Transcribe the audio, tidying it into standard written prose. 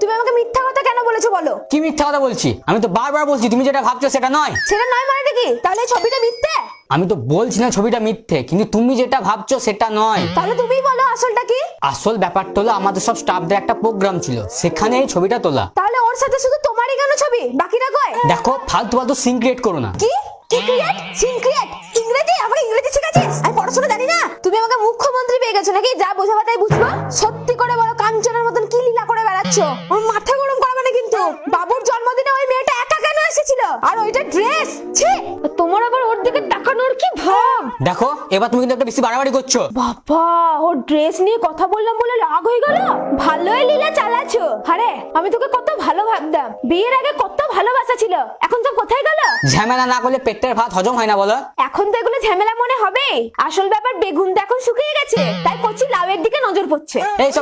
তুমি আমাকে মিথ্যা কথা কেন বলেছো বলো? কি মিথ্যা কথা বলছি? আমি তো বারবার বলছি তুমি যেটা ভাবছো সেটা নয়। সেটা নয় মানে কি? তাহলে এই ছবিটা মিথ্যে? আমি তো বলছি না ছবিটা মিথ্যে, কিন্তু তুমি যেটা ভাবছো সেটা নয়। তাহলে তুমিই বলো আসলটা কি? আসল ব্যাপারটা হলো আমাদের সব স্টাফদের একটা প্রোগ্রাম ছিল, সেখানে এই ছবিটা তোলা। তাহলে ওর সাথে শুধু তোমারই কেন ছবি, বাকিরা কই? দেখো, ফালতু ফালতু সিন ক্রিয়েট করো না। কি কি ক্রিয়েট? Scene create? ইংরেজি? আমাকে ইংরেজি শেখাচ্ছিস? আমি পড়াশোনা জানি না? তুমি আমাকে মুখ্যমন্ত্রী পেয়ে গেছো নাকি? যা বোঝাবা তাই বুঝবো। সত্যি করে বলো, কাঞ্চনের মতন কি লীলা করে বেড়াচ্ছ? ওর মাথা গরম করাবে না কিন্তু। বাবুর জন্মদিনে ওই মেয়েটা একা কেন এসেছিল? আর ওইটা ড্রেস, ছি! তোমার আবার ওর দিকে তাকানোর কি ভাব? দেখো, এবার তুমি কিন্তু একটা বেশি বাড়াবাড়ি করছো। বাবা, ওর ড্রেস নিয়ে কথা বললাম বলে রাগ হয়ে গেল? ভালোই লীলা চালাচ্ছো। আরে আমি তোকে কত ভালো ভাবতাম, বিয়ের আগে কত ভালোবাসা ছিল, এখন তো কোথায় গেল? ঝামেলা না করলে পেটের ভাত হজম হয় না বলো? এখন তো এগুলো ঝামেলা মনে হবে। আসল ব্যাপার বেগুন তো এখন শুকিয়ে গেছে, তাই কচি লাউয়ের দিকে নজর পড়ছে। এইসব